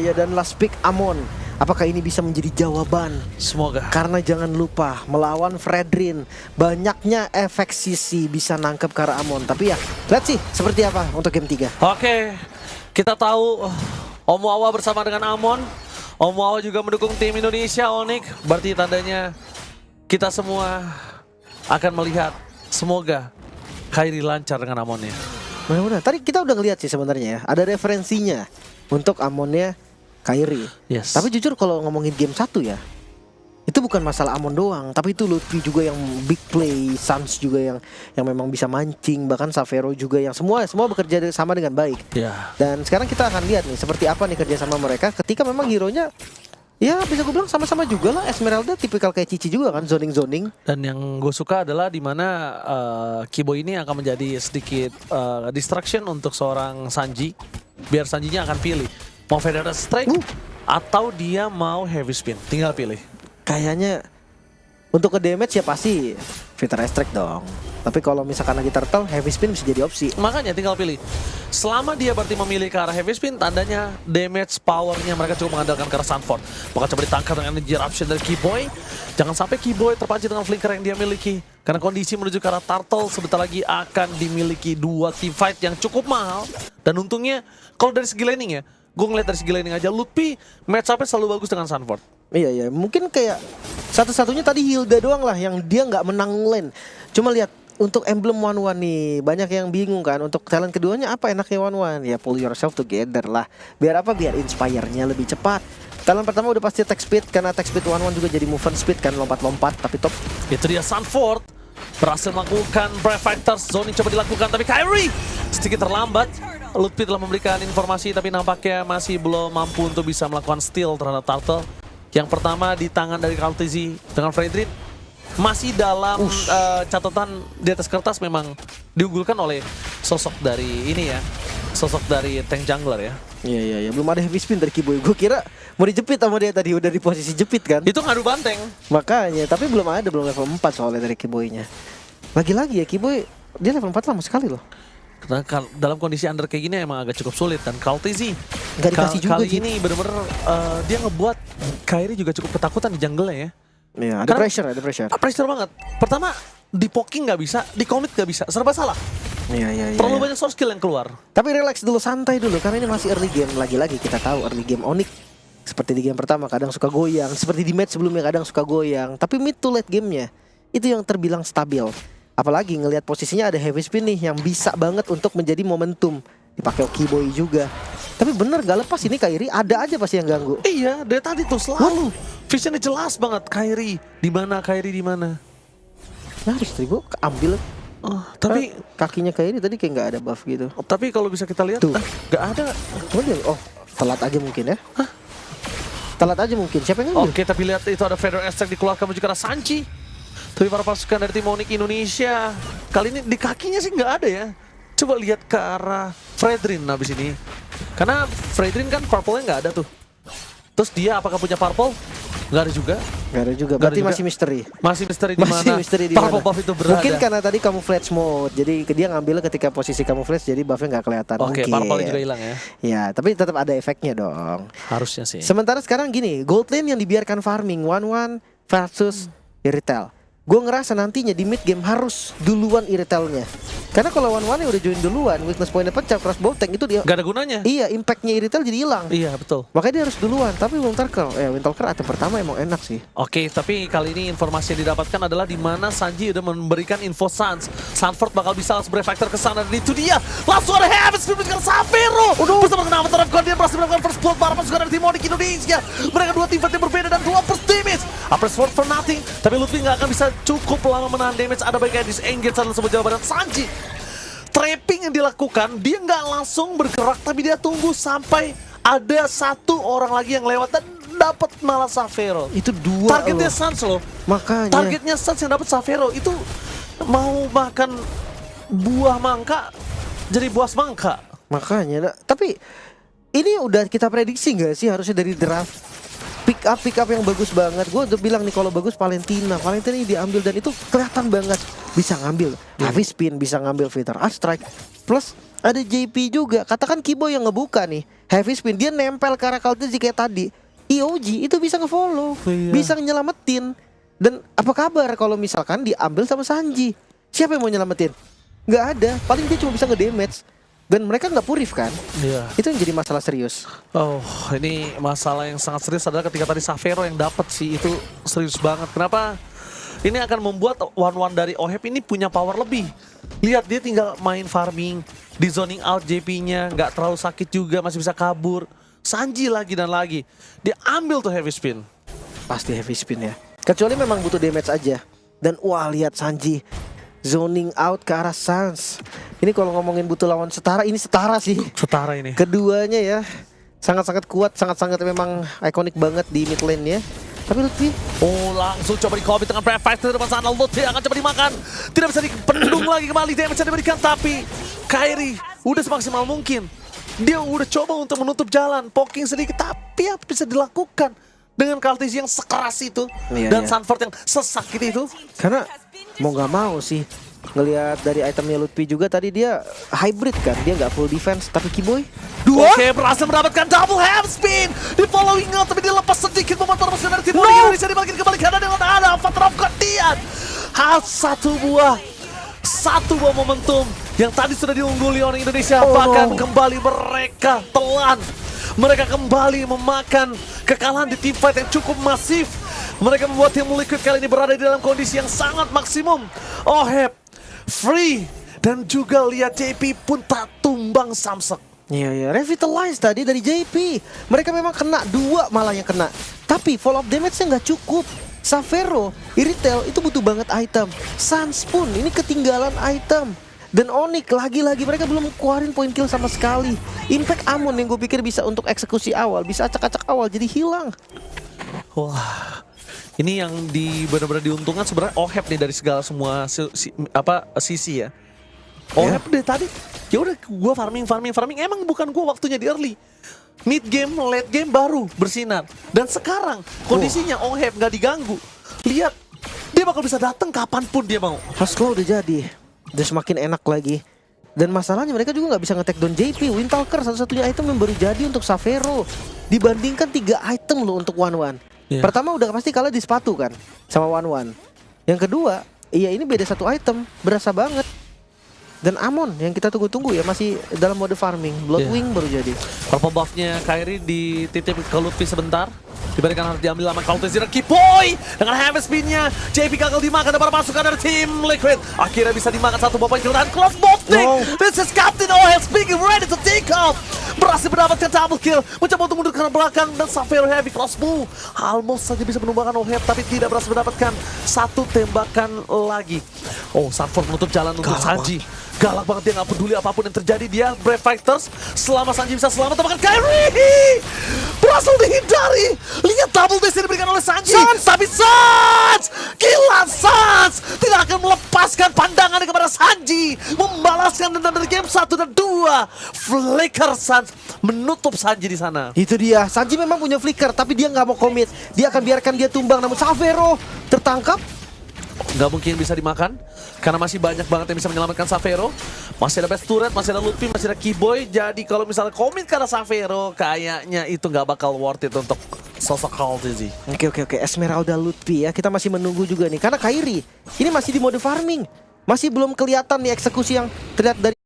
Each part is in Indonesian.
ya, dan last pick Amon. Apakah ini bisa menjadi jawaban? Semoga. Karena jangan lupa melawan Fredrin, banyaknya efek sisi bisa nangkep ke arah Amon. Tapi ya, lihat sih seperti apa untuk game 3. Oke, kita tahu Omoawa bersama dengan Amon. Omoawa juga mendukung tim Indonesia, Onyx. Berarti tandanya kita semua akan melihat, semoga Kairi lancar dengan Amonnya. Mudah-mudahan. Tadi kita udah ngeliat sih sebenarnya ya, ada referensinya untuk Amonnya Kairi. Yes. Tapi jujur kalau ngomongin game 1 ya, itu bukan masalah Amon doang, tapi itu Lutfi juga yang big play, Sans juga yang memang bisa mancing, bahkan Savero juga yang semua bekerja sama dengan baik. Ya. Dan sekarang kita akan lihat nih seperti apa nih kerja sama mereka ketika memang hero-nya ya bisa gue bilang sama-sama juga lah. Esmeralda tipikal kayak Cici juga kan, zoning. Dan yang gue suka adalah dimana Kibo ini akan menjadi sedikit distraction untuk seorang Sanji. Biar Sanjinya akan pilih mau Federal Strike atau dia mau Heavy Spin. Tinggal pilih. Kayaknya untuk ke damage ya pasti Fighter Strike dong. Tapi kalau misalkan lagi turtle, Heavy Spin bisa jadi opsi. Makanya tinggal pilih. Selama dia berarti memilih ke arah Heavy Spin, tandanya damage powernya mereka cukup mengandalkan ke arah Sanford. Maka coba ditangkap dengan energy eruption dari Keyboy. Jangan sampai Keyboy terpancing dengan flinker yang dia miliki. Karena kondisi menuju ke arah Turtle sebentar lagi akan dimiliki dua teamfight yang cukup mahal. Dan untungnya kalau dari segi laning ya, gue ngeliat dari segi laning aja, Lutfi match up-nya selalu bagus dengan Sanford. Iya, mungkin kayak satu-satunya tadi Hilda doang lah yang dia nggak menang lane. Cuma lihat untuk emblem 1-1 nih, banyak yang bingung kan. Untuk talent keduanya apa enaknya 1-1? Ya pull yourself together lah. Biar apa? Biar inspire-nya lebih cepat. Talent pertama udah pasti attack speed, karena attack speed 1-1 juga jadi movement speed kan, lompat-lompat tapi top. Itu dia Sanford berhasil melakukan Brave Fighters, zoning coba dilakukan tapi Kairi sedikit terlambat. Lutfi telah memberikan informasi tapi nampaknya masih belum mampu untuk bisa melakukan steal terhadap Turtle. Yang pertama di tangan dari Kaltizi dengan Fredrin masih dalam catatan di atas kertas, memang diunggulkan oleh sosok dari ini ya, sosok dari tank jungler ya. Iya, belum ada heavy spin dari Keyboy. Gue kira mau dijepit sama dia tadi, udah di posisi jepit kan. Itu ngadu banteng. Makanya, tapi belum level 4 soalnya dari Keyboy-nya. Lagi-lagi ya Keyboy, dia level 4 lama sekali loh. Karena dalam kondisi under kayak gini emang agak cukup sulit. Dan Kaltizi nggak dikasih juga kali ini bener-bener dia ngebuat Kairi juga cukup ketakutan di jungle-nya ya. Iya, ada pressure. Pressure banget. Pertama, di poking nggak bisa, di commit nggak bisa, serba salah. Iya. Terlalu banyak source skill yang keluar. Tapi relax dulu, santai dulu, karena ini masih early game. Lagi-lagi kita tahu early game Onyx seperti di game pertama kadang suka goyang, seperti di match sebelumnya kadang suka goyang. Tapi mid to late gamenya itu yang terbilang stabil. Apalagi ngelihat posisinya ada heavy spin nih yang bisa banget untuk menjadi momentum. Dipakai Keyboy juga. Tapi bener gak lepas ini Kairi, ada aja pasti yang ganggu. Iya, dari tadi tuh selalu visionnya jelas banget. Kairi di mana? Nyaris Tribo keambil. Tapi kakinya Kairi tadi kayak nggak ada buff gitu. Tapi kalau bisa kita lihat, nggak ada. Telat aja mungkin ya. Telat aja mungkin. Siapa yang ngambil? Oke, tapi lihat itu ada Federal Strike dikeluarkan menuju ke arah Sanji. Tapi para pasukan dari tim Onyx Indonesia kali ini di kakinya sih nggak ada ya. Coba lihat ke arah Fredrin habis ini. Karena Fredrin kan purple-nya nggak ada tuh. Terus dia apakah punya purple? Nggak ada juga. Berarti masih misteri. Masih misteri di mana? Purple buff itu berada. Mungkin karena tadi camouflage mode. Jadi dia ngambil ketika posisi camouflage, jadi buffnya nggak kelihatan. Oke, purple juga hilang ya. Ya, tapi tetap ada efeknya dong. Harusnya sih. Sementara sekarang gini, gold lane yang dibiarkan farming 1-1 versus Irritel. Gue ngerasa nantinya di mid game harus duluan Irritelnya. Karena kalau 1-1 udah join duluan, weakness point-nya pecah, crossbow tank itu dia gak ada gunanya. Iya, impactnya Irritel jadi hilang. Iya, betul. Makanya dia harus duluan. Tapi Winterker atau pertama emang enak sih. Oke, tapi kali ini informasi yang didapatkan adalah di mana Sanji udah memberikan info Sanford bakal bisa langsung Brave Factor ke sana, dan itu dia. Langsung ada Heaven Spirit dengan Savero. Bersama dengan Avatar of God, dia berhasil melakukan first blood para pasukan dari tim Onyx Indonesia. Mereka dua tim yang berbeda dan dua first damage. Upper sword for nothing. Tapi Lutfi nggak akan bisa cukup lama menahan damage. Ada baiknya disengage adalah sebuah jawaban Sanji. Trapping yang dilakukan, dia nggak langsung bergerak, tapi dia tunggu sampai ada satu orang lagi yang lewat dan dapat malah Savero. Itu dua targetnya loh. Sans loh. Makanya targetnya Sans yang dapat Savero itu mau makan buah mangka jadi buah semangka. Makanya, tapi ini udah kita prediksi nggak sih harusnya dari draft? Pick up yang bagus banget. Gue udah bilang nih kalau bagus Valentina ini diambil dan itu kelihatan banget bisa ngambil heavy spin, bisa ngambil Fighter Strike, plus ada JP juga. Katakan Keyboy yang ngebuka nih, Heavy spin, dia nempel ke arah Kaltesi kayak tadi. EOG itu bisa ngefollow, Iya. bisa nyelamatin. Dan apa kabar kalau misalkan diambil sama Sanji? Siapa yang mau nyelamatin? Nggak ada, paling dia cuma bisa nge-damage. Dan mereka nggak purif kan? Iya. Itu yang jadi masalah serius. Oh, ini masalah yang sangat serius adalah ketika tadi Xavero yang dapat sih, itu serius banget. Kenapa? Ini akan membuat one-one dari Oheb ini punya power lebih. Lihat, dia tinggal main farming, di zoning out JP-nya, nggak terlalu sakit juga, masih bisa kabur. Sanji lagi dan lagi. Dia ambil tuh heavy spin. Pasti heavy spin ya. Kecuali memang butuh damage aja. Dan wah, lihat Sanji zoning out ke arah Sans. Ini kalau ngomongin butuh lawan setara, ini setara sih. Setara ini. Keduanya ya sangat-sangat kuat, sangat-sangat memang ikonik banget di mid lane ya. Tapi Lutfi, Oh, langsung coba di-copy dengan Prefect di depan sana. Lutfi akan coba dimakan. Tidak bisa dipendung lagi kembali. Damage yang diberikan, tapi Kairi udah semaksimal mungkin. Dia udah coba untuk menutup jalan, poking sedikit, tapi apa bisa dilakukan dengan Kaltesi yang sekeras itu Iya, dan iya. Sanford yang sesakit itu. karena mau nggak mau sih ngelihat dari itemnya Lutfi juga tadi dia hybrid kan, dia nggak full defense tapi Kiboy Oke, berhasil mendapatkan double hand spin di following up, tapi dilepas sedikit momentum mesin dari tim Indonesia dibalikin kembali karena dengan ada Avatar of Guardian. Satu buah momentum yang tadi sudah diungguli oleh Indonesia, Oh, bahkan no. kembali mereka telan. Mereka kembali memakan kekalahan di team fight yang cukup masif. Mereka membuat tim Liquid kali ini berada di dalam kondisi yang sangat maksimum. Oheb, free, dan juga lihat JP pun tak tumbang samsek. Iya ya, revitalize tadi dari JP. Mereka memang kena, dua malah yang kena. Tapi follow up damage-nya nggak cukup. Xavero, Iritel itu butuh banget item. Sans pun ini ketinggalan item. Dan Onyx lagi-lagi mereka belum keluarin point kill sama sekali. Impact Amon yang gue pikir bisa untuk eksekusi awal, bisa acak-acak awal jadi hilang. Wah, ini yang benar-benar diuntungkan sebenarnya Oheb nih dari segala semua sisi ya. Oheb dari tadi, ya udah gua farming. Emang bukan gua waktunya di early. Mid game, late game baru bersinar. Dan sekarang kondisinya Oheb nggak diganggu. Lihat, dia bakal bisa datang kapanpun dia mau. Hustle udah jadi, udah semakin enak lagi. Dan masalahnya mereka juga nggak bisa nge-take down JP. Windtalker satu-satunya item yang baru jadi untuk Xavero. Dibandingkan 3 item loh untuk one-one. Iya. Pertama udah pasti kalah di sepatu kan sama one-one. Yang kedua, iya ini beda satu item, berasa banget. Dan Amon yang kita tunggu-tunggu ya masih dalam mode farming. Bloodwing baru jadi. Purple buff-nya Kairi dititip ke Lutfi sebentar. Diberikan harus diambil sama Kaltesi dan Kiboy dengan heavy spin-nya. JP gagal dimakan dan para pasukan dari tim Liquid. Akhirnya bisa dimakan satu buah point kill dan close boxing. Wow. This is Captain OL speaking ready to take off. Berhasil mendapatkan double kill. Mencoba untuk mundur ke belakang dan Xavero heavy cross move. Almost saja bisa menumbangkan Oheb tapi tidak berhasil mendapatkan satu tembakan lagi. Oh, Sanford menutup jalan untuk Sanji. Galak banget, dia nggak peduli apapun yang terjadi. Dia Brave Fighters selama Sanji bisa selamat. Bahkan Kairi berhasil dihindari. Lihat double dash yang diberikan oleh Sanji. Tapi Sans, gila Sans tidak akan melepaskan pandangannya kepada Sanji. Membalaskan dendam dari game 1 dan 2. Flicker Sans menutup Sanji di sana. Itu dia, Sanji memang punya flicker tapi dia nggak mau komit. Dia akan biarkan dia tumbang, namun Xavero tertangkap. Nggak mungkin bisa dimakan karena masih banyak banget yang bisa menyelamatkan Xavero. Masih ada best turret, masih ada Lutfi, masih ada Kiboy. Jadi kalau misalnya komit karena Xavero, kayaknya itu nggak bakal worth it untuk sosok Kaltesi. Oke, Esmeralda Lutfi ya. Kita masih menunggu juga nih karena Kairi ini masih di mode farming. Masih belum kelihatan nih eksekusi yang terlihat dari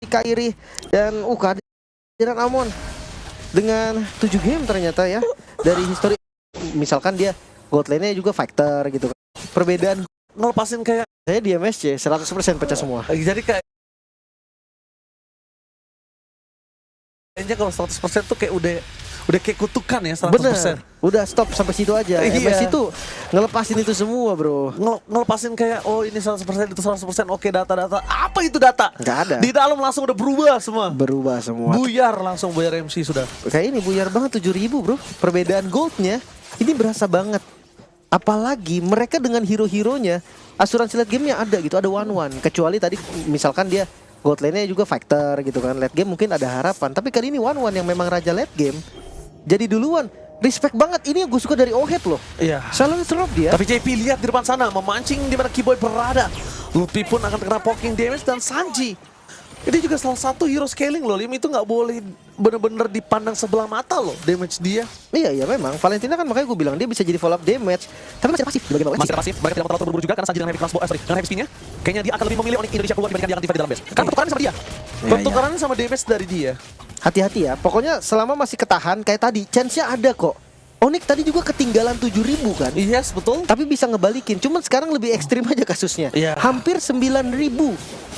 Kairi. Dan kehadiran Amon dengan 7 game ternyata ya. Dari histori misalkan dia gold lane-nya juga fighter gitu kan. Perbedaan Ngelepasin kayak, saya di MSC 100% pecah semua. jadi kayaknya kalau 100% tuh kayak udah kayak kutukan ya 100%. Bener, udah stop sampai situ aja. Iya. MSC itu ngelepasin itu semua bro. Ngelepasin kayak, oh ini 100%, itu 100%, oke data-data. Apa itu data? Nggak ada. Di dalam langsung udah berubah semua. Berubah semua. Buyar langsung, buyar MC sudah. Kayak ini buyar banget 7.000 bro. Perbedaan goldnya ini berasa banget. Apalagi mereka dengan hero-heronya, asuransi late game-nya ada gitu, ada one-one. Kecuali tadi misalkan dia gold lane-nya juga fighter gitu kan. Late game mungkin ada harapan. Tapi kali ini one-one yang memang raja late game. Jadi duluan, respect banget. Ini yang gue suka dari Oheb loh. Iya. Selalu serop dia. Tapi JP lihat di depan sana, memancing di mana Keyboy berada. Lutfi pun akan terkena poking damage dan Sanji. Ini juga salah satu hero scaling loh, Lim, itu nggak boleh bener-bener dipandang sebelah mata loh damage dia. Iya memang. Valentina kan makanya gue bilang dia bisa jadi follow up damage. Tapi masih pasif di bagian bawah. Masih pasif, mereka tidak mau terlalu terburu-buru juga karena Sanji dengan heavy crossbow, dengan heavy spin-nya. Kayaknya dia akan lebih memilih Onyx Indonesia keluar dibandingkan dia akan dive di dalam base. Karena pertukarannya sama dia. Pertukarannya sama damage dari dia. Hati-hati ya. Pokoknya selama masih ketahan kayak tadi, chance-nya ada kok. Onyx tadi juga ketinggalan 7.000 kan. Yes, betul. Tapi bisa ngebalikin. Cuman sekarang lebih ekstrim aja kasusnya. Iya. Hampir 9.000.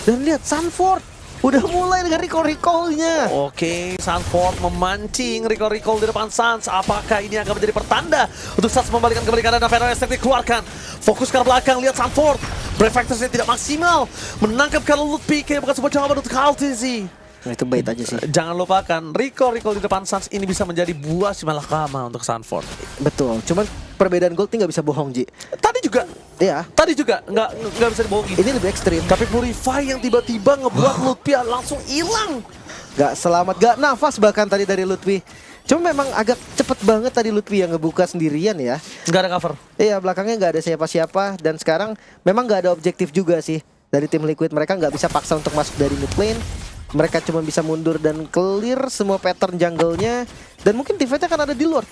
Dan lihat Sanford udah mulai dengan recall-recallnya. Oke, Sanford memancing recall di depan Sans. Apakah ini akan menjadi pertanda untuk Sans membalikan kembali keadaan dan Venom Estate dikeluarkan. Fokus ke belakang, lihat Sanford. Brave Factors-nya tidak maksimal. Menangkap kalau Lutfi kayak bukan sebuah jawaban untuk Kaltizi. Nah, itu bait aja sih. Jangan lupakan, recall di depan Sans ini bisa menjadi buah si malakama untuk Sanford. Betul. Cuman perbedaan gold ini nggak bisa bohong, Ji. Tadi juga nggak bisa dibohongi. Ini lebih ekstrim. Tapi Purify yang tiba-tiba ngebuat Lutfi langsung hilang. Gak selamat, gak nafas bahkan tadi dari Lutfi. Cuma memang agak cepet banget tadi Lutfi yang ngebuka sendirian ya. Nggak ada cover. Iya, belakangnya nggak ada siapa-siapa. Dan sekarang memang nggak ada objektif juga sih dari tim Liquid. Mereka nggak bisa paksa untuk masuk dari mid lane. Mereka cuma bisa mundur dan clear semua pattern jungle-nya. Dan mungkin defense-nya akan ada di Lord.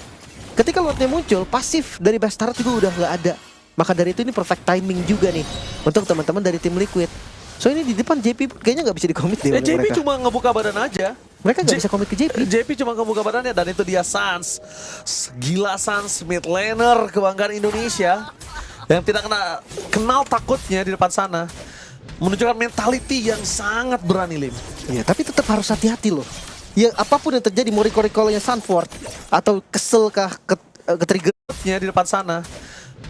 Ketika Lordnya muncul, pasif dari Bastard juga udah nggak ada. Maka dari itu ini perfect timing juga nih untuk teman-teman dari tim Liquid. So ini di depan JP kayaknya nggak bisa dikomit deh oleh JP mereka. cuma ngebuka badan aja. Mereka nggak bisa komit ke JP. JP cuma ngebuka badannya dan itu dia Sans. Gila Sans, mid laner kebanggaan Indonesia. Yang tidak kenal takutnya di depan sana. Menunjukkan mentality yang sangat berani, Lim. Ya, tapi tetap harus hati-hati loh. Ya apapun yang terjadi, mau recall-recallnya Sanford atau kesel kah ke triggernya di depan sana.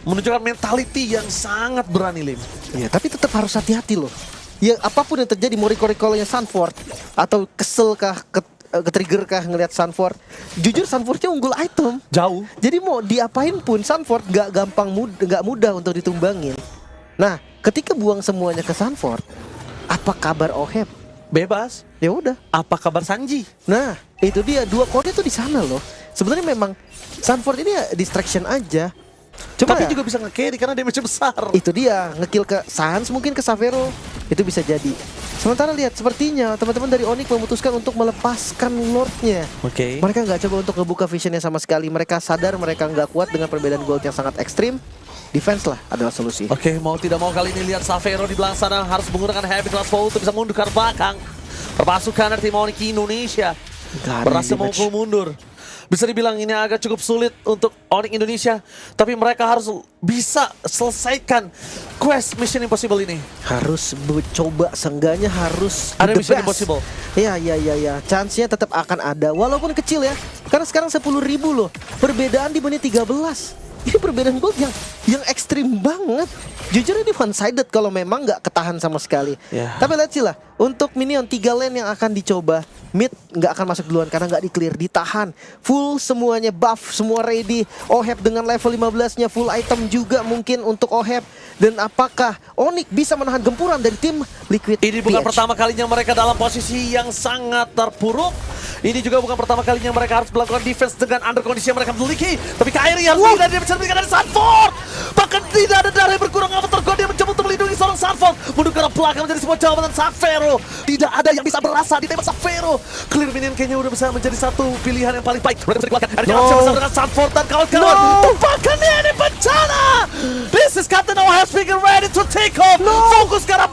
Menunjukkan mentality yang sangat berani, Lim. Ya, tapi tetap harus hati-hati loh. Ya apapun yang terjadi, mau recall-recallnya Sanford atau kesel kah ke trigger kah ngelihat Sanford. Jujur Sanfordnya unggul item. Jauh. Jadi mau diapain pun Sanford nggak mudah untuk ditumbangin. Nah, ketika buang semuanya ke Sanford, apa kabar Oheb? Bebas. Ya udah. Apa kabar Sanji? Nah, itu dia dua kode tuh di sana loh. Sebenarnya memang Sanford ini ya distraction aja. Cuma tapi ya, juga bisa nge-carry karena damage besar. Itu dia, ngekill ke Sans mungkin ke Savero. Itu bisa jadi. Sementara lihat sepertinya teman-teman dari Onyx memutuskan untuk melepaskan Lordnya. Oke. Mereka nggak coba untuk ngebuka visionnya sama sekali. Mereka sadar mereka nggak kuat dengan perbedaan gold yang sangat ekstrim. Defense lah adalah solusi. Oke, mau tidak mau kali ini lihat Savero di belakang sana harus menggunakan heavy crossbow untuk bisa mundur ke belakang. Perpasukan dari tim Onyx Indonesia berhasil memukul mundur. Bisa dibilang ini agak cukup sulit untuk Onyx Indonesia, tapi mereka harus bisa selesaikan quest Mission Impossible ini. Harus coba, seenggaknya harus ada the Mission best. Impossible. Ya. Chance-nya tetap akan ada, walaupun kecil ya. Karena sekarang 10.000 loh. Perbedaan di menit 13. Ini perbedaan gold yang ekstrim banget. Jujur ini one-sided kalau memang nggak ketahan sama sekali. Yeah. Tapi lihat sih lah, untuk minion 3 lane yang akan dicoba, mid nggak akan masuk duluan karena nggak di-clear, ditahan. Full semuanya buff, semua ready. Oheb dengan level 15-nya full item juga mungkin untuk Oheb. Dan apakah Onyx bisa menahan gempuran dari tim Liquid? Ini bukan PH? pertama kalinya mereka dalam posisi yang sangat terpuruk. Ini juga bukan pertama kalinya mereka harus melakukan defense dengan under kondisi yang mereka miliki. Tapi Kairi harus tidak dia bisa diberikan dari Sanford. Bahkan tidak ada darah yang berkurang. Avatar God dia mencoba untuk melindungi seorang Sanford. Mundur ke arah belakang menjadi sebuah jawaban Savero. Tidak ada yang bisa berasa di tembak Savero. Clear minion kayaknya udah bisa menjadi satu pilihan yang paling baik. Mereka bisa dikeluarkan. Ada jalan bersama dengan Sanford dan kawan-kawan. Tempakannya ini bencana. This is Captain Oheb speaking ready to take off. Fokus ke arah